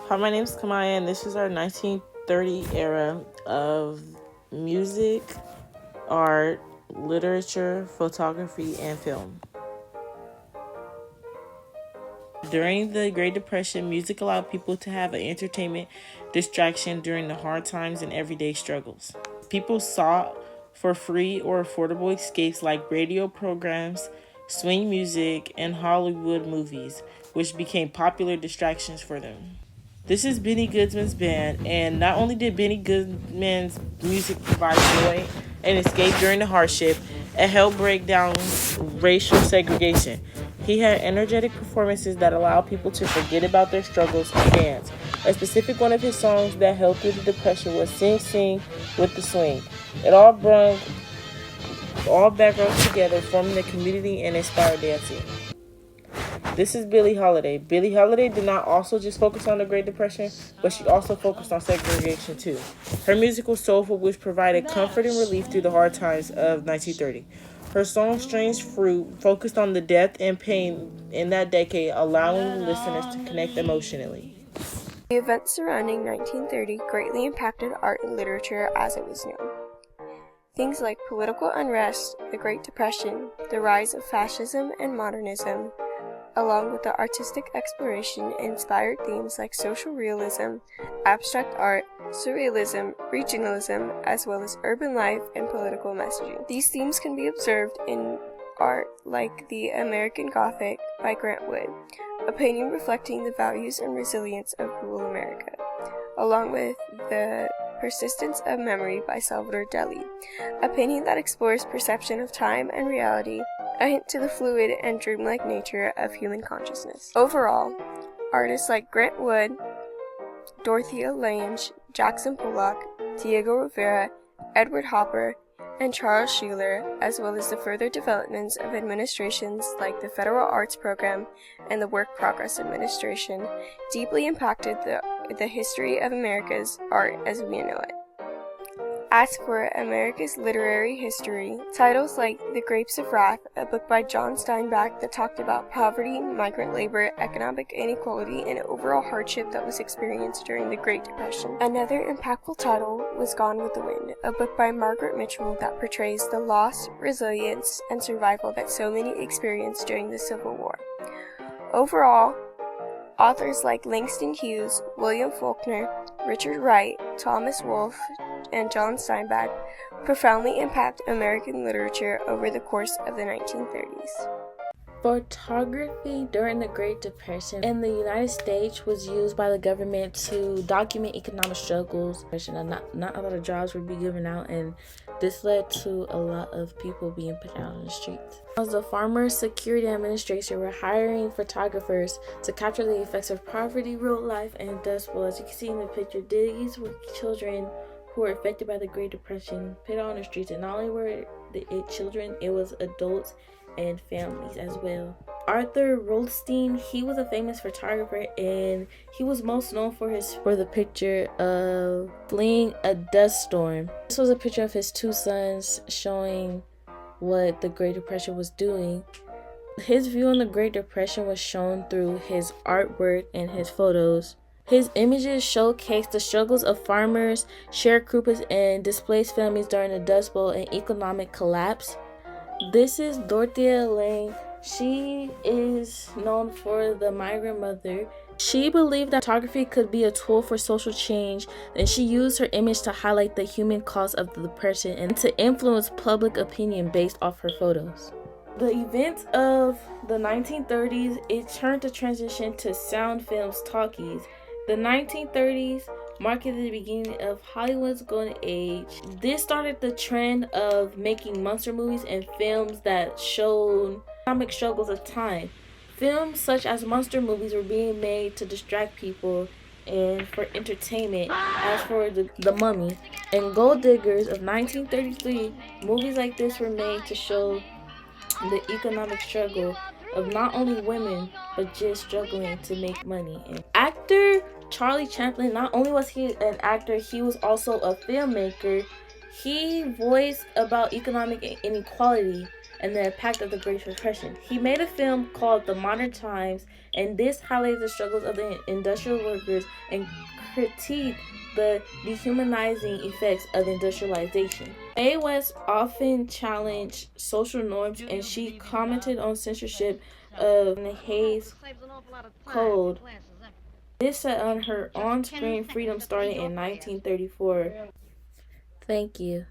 Hi, my name is Kamya, and this is our 1930 era of music, art, literature, photography, and film. During the Great Depression, music allowed people to have an entertainment distraction during the hard times and everyday struggles. People sought for free or affordable escapes like radio programs, swing music, and Hollywood movies, which became popular distractions for them. This is Benny Goodman's band, and not only did Benny Goodman's music provide joy and escape during the hardship, it helped break down racial segregation. He had energetic performances that allowed people to forget about their struggles and dance. A specific one of his songs that helped through the depression was Sing Sing with the Swing. It all brought all backgrounds together, forming a community and inspired dancing. This is Billie Holiday. Billie Holiday did not also just focus on the Great Depression, but she also focused on segregation too. Her music was soulful, which provided comfort and relief through the hard times of 1930. Her song Strange Fruit focused on the death and pain in that decade, allowing listeners to connect emotionally. The events surrounding 1930 greatly impacted art and literature as it was known. Things like political unrest, the Great Depression, the rise of fascism and modernism, along with the artistic exploration, inspired themes like social realism, abstract art, surrealism, regionalism, as well as urban life and political messaging. These themes can be observed in art like the American Gothic by Grant Wood, a painting reflecting the values and resilience of rural America, along with the Persistence of Memory by Salvador Dali, a painting that explores perception of time and reality, a hint to the fluid and dreamlike nature of human consciousness. Overall, artists like Grant Wood, Dorothea Lange, Jackson Pollock, Diego Rivera, Edward Hopper, and Charles Sheeler, as well as the further developments of administrations like the Federal Arts Program and the Work Progress Administration, deeply impacted the history of America's art as we know it. As for America's literary history, titles like The Grapes of Wrath, a book by John Steinbeck that talked about poverty, migrant labor, economic inequality, and overall hardship that was experienced during the Great Depression. Another impactful title was Gone with the Wind, a book by Margaret Mitchell that portrays the loss, resilience, and survival that so many experienced during the Civil War. Overall, authors like Langston Hughes, William Faulkner, Richard Wright, Thomas Wolfe, and John Steinbeck profoundly impact American literature over the course of the 1930s. Photography during the Great Depression in the United States was used by the government to document economic struggles. Not a lot of jobs would be given out, and this led to a lot of people being put out on the streets. As the Farmers Security Administration were hiring photographers to capture the effects of poverty, real life, and dust bowl. As you can see in the picture, these were children who were affected by the Great Depression, put out on the streets, and not only were it children, it was adults and families as well. Arthur Rothstein, he was a famous photographer, and he was most known for the picture of fleeing a dust storm. This was a picture of his two sons showing what the Great Depression was doing. His view on the Great Depression was shown through his artwork and his photos. His images showcase the struggles of farmers, sharecroppers, and displaced families during the Dust Bowl and economic collapse. This is Dorothea Lange. She is known for the migrant mother. She believed that photography could be a tool for social change, and she used her image to highlight the human cost of the depression and to influence public opinion based off her photos. The events of the 1930s, it turned to transition to sound films, talkies. The 1930s marked the beginning of Hollywood's golden age. This started the trend of making monster movies and films that showed economic struggles of time. Films such as monster movies were being made to distract people and for entertainment. As for the Mummy and Gold Diggers of 1933, movies like this were made to show the economic struggle of not only women, but just struggling to make money. And actor Charlie Chaplin, not only was he an actor, he was also a filmmaker. He voiced about economic inequality. and the impact of the Great Depression. He made a film called The Modern Times, and this highlighted the struggles of the industrial workers and critiqued the dehumanizing effects of industrialization. Mae West often challenged social norms, and she commented on censorship of the Hays Code. This set on her on-screen freedom starting in 1934. Thank you.